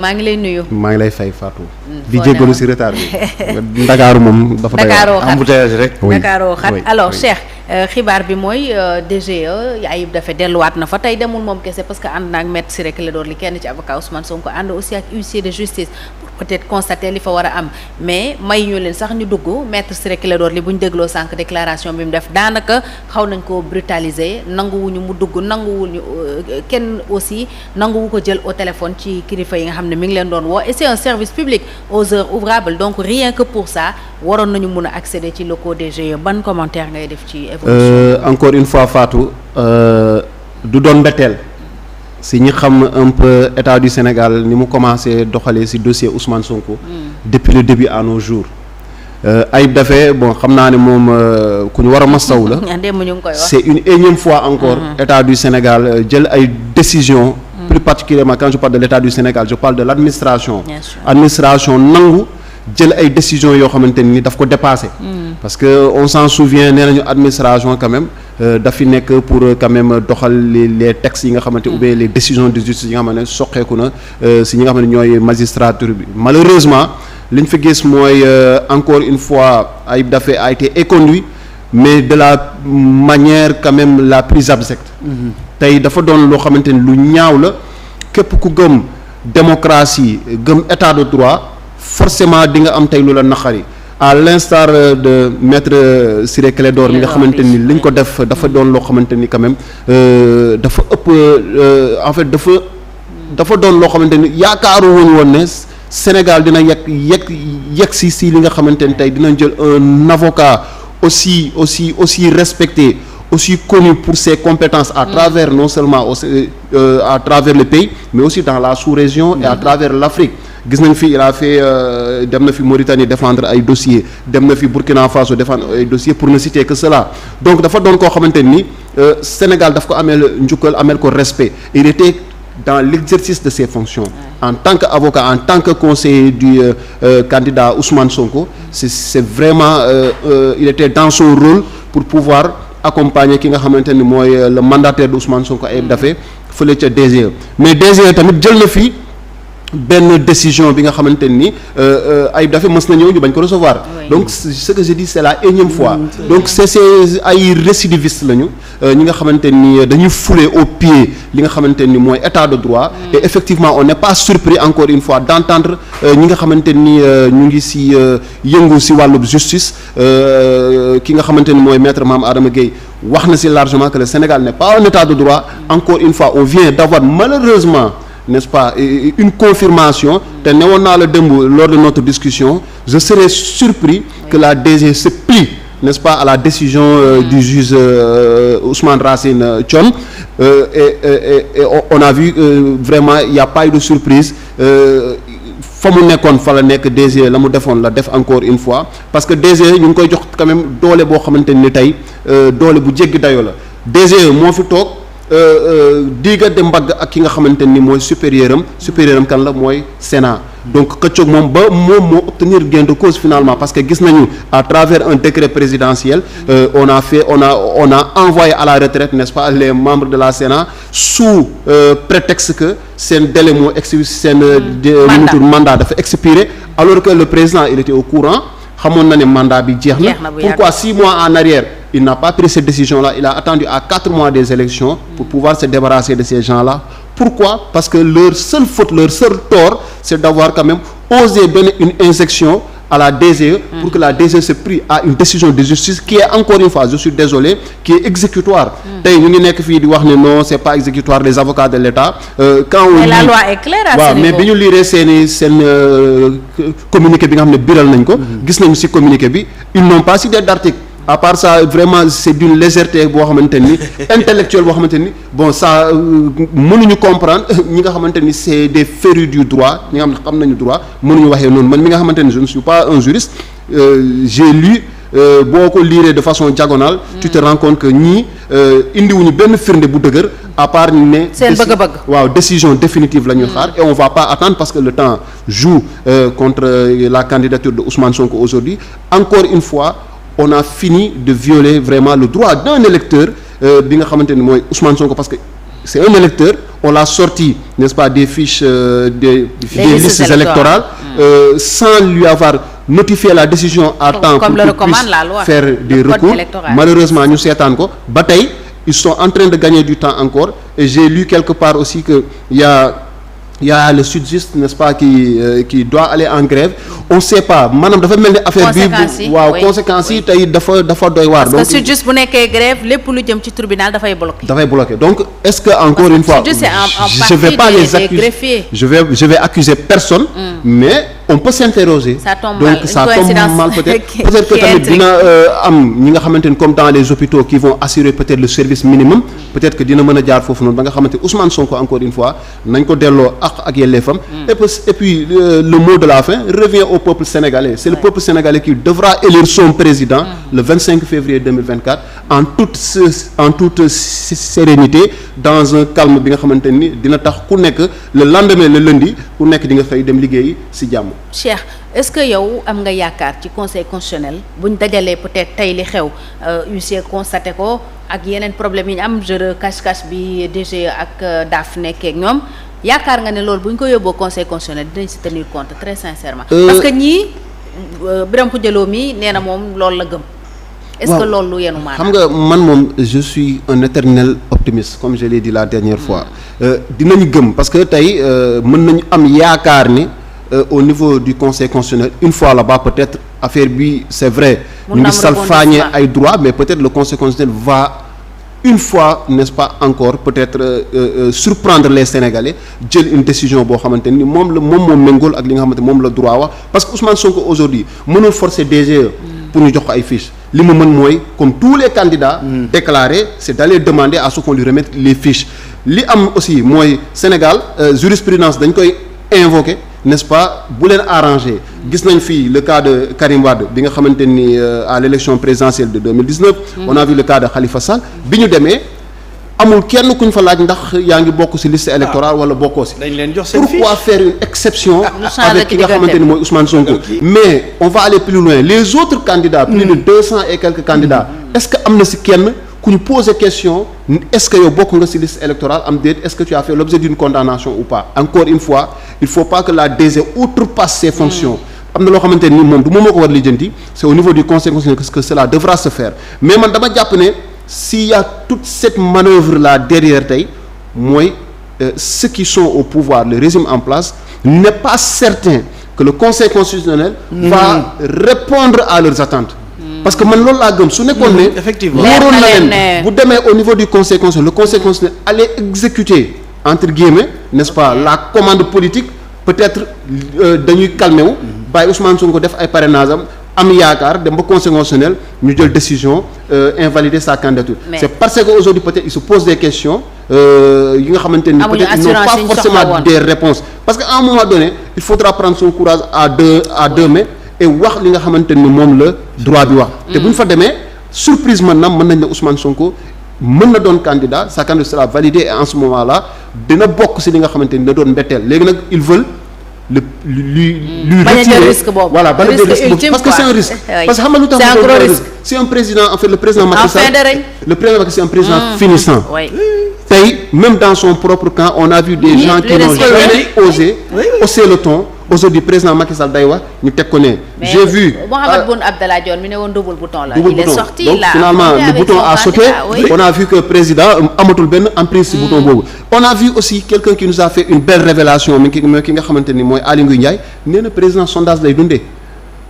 maa ngi lay nuyu. maa ngi lay fay Fatou. di jéggalu ci retard bi. Ndakaaru moom dafa doy embouteillage rek. Ndakaaroo xat alors Cheikh xibaar bi mooy DGE Ayib Daffé delluwaat na fa tey demul moom kese parce que ànd naag maître Ciré Clédor Ly kenn ci avocat Ousmane Sonko ànd aussi ak huissier de justice pour peut-être constater li fa war a am mais may ñu leen sax ñu dugg maître Ciré Clédor Ly bu ñu dégloo sànq déclaration bi mu def daanaka xaw nañ ko brutaliser nanguwuñu mu dugg nanguwuñu kenn aussi nanguwu ko jël au téléphone ci kilifa yi nga xam ne mi ngi leen doon woo et c'est un service public aux heures ouvrables donc rien que pour ça waroon nañu mun a accéder ci locaux DGE ban commentaire ngay def ci évolution encore une fois Fatou du doon mbetteel si ñi xam un peu état du Sénégal ni mu commencé doxalee si dossier Ousmane Sonko depuis le début à nos jours Ayib Daffé bon xam naa ne moom ku ñu war a mastaw la c'est une énième fois encore état du Sénégal jël ay décisions plus particulièrement quand je parle de l'état du Sénégal je parle de l'administration nangu jël ay décisions yoo xamante ni daf ko dépassé parce que on s'en souvient nee nañu administration quand même daf fi nekk pour quand même doxal les textes yi nga xamante ou bien les décisions de justice yi nga xamante ne soqeeku na si ñi nga xam ne ñooy magistrature bi malheureusement li ñu fi gis mooy encore une fois Ayib Daffé a été éconduit mais de la manière quand même la plus abjecte tey dafa doon loo xamante ni lu ñaaw la képp ku gëm démocratie gëm état de droit forcément di nga am tey lu la naqari à l'instar de maître Ciré Clédor mi nga xamante ni liñ ko def dafa doon loo xamante ni quand même dafa ëpp en fait dafa doon loo xamante ni yaakaaru woon ne Sénégal dina yegg si li nga xamante ni tey dinañ jël un avocat aussi respecté aussi connu pour ses compétences à travers non seulement à travers le pays mais aussi dans la sous-région et à travers l'Afrique gis nañ fi il a fait dem na fi Mauritanie défendre ay dossiers dem na fi Burkina Faso défendre ay dossiers pour ne citer que cela donc dafa doon koo xamante ni Sénégal daf ko ameel njukkal ameel ko respect il était dans l'exercice de ses fonctions en tant qu'avocat en tant que conseiller du candidat Ousmane Sonko c'est vraiment il était dans son rôle pour pouvoir accompagner ki nga xamante ni mooy le mandataire de Ousmane Sonko Ayib Daffé fële ca DGE mais DGE tamit jël na fi benn décision bi nga xamante ni Ayib Daffé mës na ñëw ñu bañ ko recevoir donc ce que je dis c'est la énième fois donc c'est ay récidivistes lañu ñi nga xamante ni dañuy fouler au pied li nga xamante ni mooy état de droit et effectivement on n'est pas surpris encore une fois d'entendre ñi nga xamante ni ñu ngi ci yëngu ci wàllu justice ki nga xamante ni mooy maître Mame Adama Gueye wax na ci largement que le Sénégal n'est pas un état de droit encore une fois on vient d'avoir malheureusement n'est-ce pas une confirmation te newoon naa la démb lors de notre discussion je serais surpris que la DG se plie n'est-ce pas à la décision du juge Ousmane Racine Thion et on a vu vraiment il y a pas eu de surprise fa mu nekkoon fa la nekk DG la mu defoon la def encore une fois parce que DG ñu ngi koy jox quand même doole boo xamante ni tey doole bu jéggi dayoo la DG moo fi toog diggante mbagg ak ki nga xamante ni mooy supérieur am kan la mooy Sénat donc këccoog moom ba moom moo obtenir gain de cause finalement parce que gis nañu à travers un décret présidentiel on a envoyé à la retraite n'est-ce pas les membres de la Sénat sous prétexte que seen délai moo mandat dafa expiré alors que le président il était au courant xamoon na ne mandat bi jeex na pourquoi 6 mois en arrière il n'a pas pris cette décision-là il a attendu à 4 mois des élections pour pouvoir se débarrasser de ces gens-là pourquoi parce que leur seule faute leur seul tort c'est d'avoir quand même osé donner une injection à la DGE pour que la DGE se prie à une décision de justice qui est encore une fois je suis désolé qui est exécutoire tey ñu ngi nekk fii di wax ne non c'est pas exécutoire les avocats de l'État quand on la loi est claire à ce niveau mais bi ñu lire seen communiqué bi nga xam ne biral nañ ko gis nañu ci communiqué bi ils n'ont pas cité d'article à part ça vraiment c'est d'une légèreté boo xamante ni intellectuelle boo xamante ni bon ça mënuñu comprendre ñi nga xamante ni c'est des férus du droit ñi nga xam ne xam nañu droit mënuñu waxee noonu man mi nga xamante ni je ne suis pas un juriste j'ai lu boo ko lire de façon diagonale tu te rends compte que ñii indiwuñu benn firnde bu dëgër à part ne seen bëgg-bëgg waaw décision définitive la ñuy xaar et on va pas attendre parce que le temps joue contre la candidature de Ousmane Sonko aujourd'hui encore une fois on a fini de violer vraiment le droit d'un électeur bi nga xamante ni mooy Ousmane Sonko parce que c'est un électeur on l'a sorti, n'est-ce pas, des fiches des listes électorales sans lui avoir notifié la décision à temps pour qu'il puisse faire des recours. Malheureusement ñu seetaan ko ba tey ils sont en train de gagner du temps encore, et j'ai lu quelque part aussi que il y a le Sud-Just, n'est-ce pas, qui doit aller en grève. On sait pas maanaam dafa mel ni affaire bi waaw conséquences yi tey dafa doy waar. parce que Sud-Just bu nekkee grève lépp lu jëm ci tribunal dafay bloqué. Donc est-ce que encore une fois je vais pas les accuser, je vais accuser personne, mais on peut s'interroger. Ça tombe mal peut-être que tamit dina am ñi nga xamante ni comme dans les hôpitaux qui vont assurer peut-être le service minimum, peut-être que dina mën a jaar foofu noonu ba nga xamante Ousmane Sonko encore une fois nañ ko delloo ak yelleefam. Et puis le mot de la fin revient au peuple sénégalais. C'est le peuple sénégalais qui devra élire son président le 25 février 2024 en toute sérénité, dans un calme bi nga xamante ni dina tax ku nekk le lendemain, le lundi, ku nekk di nga xëy dem liggéeyi ci jàmm. Cheikh, est-ce que yow am nga yaakaar ci conseil constitutionnel buñ dajalee peut-être tey li xew huissier constaté ko ak yeneen problème yi ñu am jeu de cache-cache bi DG ak DAF nekkee ak ñoom, yaakaar nga ne loolu bu ñu ko yóbboo conseil constitutionnel dinañ ci tenir compte très sincèrement. Parce que ñii Birame Khoudia Lo mi nee na moom loolu la gëm. Est-ce que loolu lu yenu maanaam. xam nga man moom je suis un éternel optimiste comme je l'ai dit la dernière fois. dinañu gëm parce que tey mën nañu am yaakaar ni au niveau du conseil constitutionnel une fois là-bas peut-être affaire bi c'est vrai. ñu ngi salfaañe ay droits, mais peut-être le conseil constitutionnel va une fois, n'est-ce pas, encore peut-être surprendre les Sénégalais, jël une décision boo xamante ni moom moo méngool ak li nga xamante moom la droit wax parce que Ousmane Sonko aujourd'hui mënul forcer DGE pour ñu jox ko ay fiches. li mu mën mooy comme tous les candidats déclarés, c'est d'aller demander à ce qu'on lui remette les fiches. li am aussi mooy Sénégal jurisprudence dañ koy invoquer, n'est-ce pas, bu leen arrangé. Gis nañ fii le cas de Karim Wade bi nga xamante ni à l'élection présidentielle de 2019 on a vu le cas de Khalifa Sall bi ñu demee amul kenn kuñ fa laaj ndax yaa ngi bokk ci liste électorale wala bokkoo ci. dañ leen jox seen fiche. Pourquoi faire une exception avec ki nga xamante ni mooy Ousmane Sonko. Mais on va aller plus loin, les autres candidats plus de 200 et quelques candidats est-ce que am na ci kenn ku ñu poser question est-ce que yow bokk nga ci liste électorale am déet, est-ce que tu as fait l'objet d'une condamnation ou pas. Encore une fois, il faut pas que la DG outrepasse ses fonctions. am na loo xamante ni moom du moom moo ko war lijjanti, c'est au niveau du conseil constitutionnel que cela devra se faire. Mais man dama jàpp ne s'il y a toute cette manœuvre là derrière tey mooy ceux qui sont au pouvoir, le régime en place n'est pas certain que le conseil constitutionnel va répondre à leurs attentes. Parce que man loolu laa gëm su nekkoon ne effectivement wóoroon na leen bu demee au niveau du conseil constitutionnel, le conseil constitutionnel allait exécuter entre guillemets, n'est-ce pas, la commande politique, peut-être dañuy calmer wu bàyyi Ousmane Sonko def ay parrainage am yaakaar dem ba conseil constitutionnel ñu jël décision invalider sa candidature. C'est parce que aujourd'hui peut-être il se pose des questions yi nga xamante ni peut-être ils n'ont pas forcément des réponses, parce que à un moment donné il faudra prendre son courage à deux mains et wax li nga xamante ni moom la droit bi wax. te bu ñu fa demee surprise maintenant mën nañ ne Ousmane Sonko mën na doon candidat, sa candidature sera validée et en ce moment-là dina bokk ci li nga xamante ni da doon mbetteel. Léegi nag ils veulent lui retirer, voilà, balayer le risque boobu parce que c'est un risque. Parce que xam nga lu tax c'est un président, en fait le président Macky Sall, le président Macky Sall c'est un président finissant. Tey même dans son propre camp on a vu des gens qui n'ont jamais osé hausser le ton. Aujourd'hui président Macky Sall day wax ñu teg ko ne. J'ai vu Mohamed Boun Abdallah Dionne mi ne woon double bouton la. double il est bouton. sorti Donc là, finalement le bouton a sauté. On a vu que président amatul benn emprise ci bouton boobu. On a vu aussi quelqu'un qui nous a fait une belle révélation mi ki nga xamante ni mooy Aly Ngouille Ndiaye nee na président sondage lay dundee.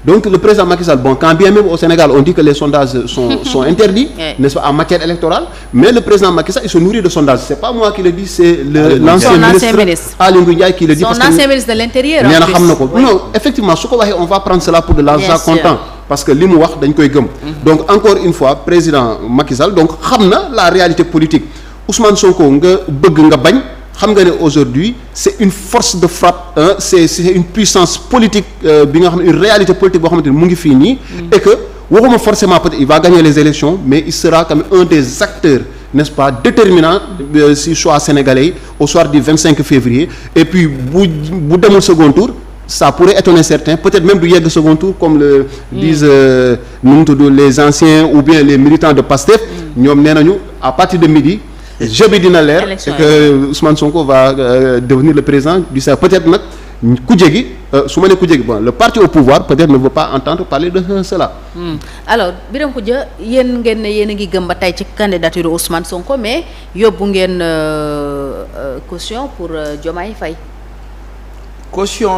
Donc le président Macky Sall, bon, quand bien même au Sénégal on dit que les sondages sont interdits, n'est-ce pas, en matière électorale, mais le président Macky Sall il se nourrit de sondages. C'est pas moi qui le dis, c'est l'ancien ministre Aly Ngouille Ndiaye qui le dit. Son ancien ministre de l'Intérieur. Nee na xam na ko. Non, effectivement su ko waxee on va prendre cela pour de l'argent comptant parce que li mu wax dañ koy gëm. Donc encore une fois président Macky Sall donc xam na la réalité politique. Ousmane Sonko nga bëgg nga bañ. xam nga ne aujourd'hui c'est une force de frappe, c'est une puissance politique bi nga xam ne une réalité politique boo xamante ni mu ngi fii nii et que waxuma forcément peut-être il va gagner les élections mais il sera quand même un des acteurs, n'est-ce pas, déterminants si choix sénégalais yi au soir du 25 février et puis bu demul second tour ça pourrait étonner certains, peut-être même du yegg second tour comme le disent nu mu tudd les anciens ou bien les militants de Pastef ñoom nee nañu à partir de midi jeu bi dina leer. Élection et que Ousmane Sonko va devenir le président du Sénégal peut-être nag kuje gi su ma nee kuje gi bon le parti au pouvoir peut-être ne veut pas entendre parler de cela. Alors Birame Khoudia yéen ngeen ne yéen a ngi gëm ba tey ci candidature Ousmane Sonko mais yóbbu ngeen caution pour Diomaye Faye. caution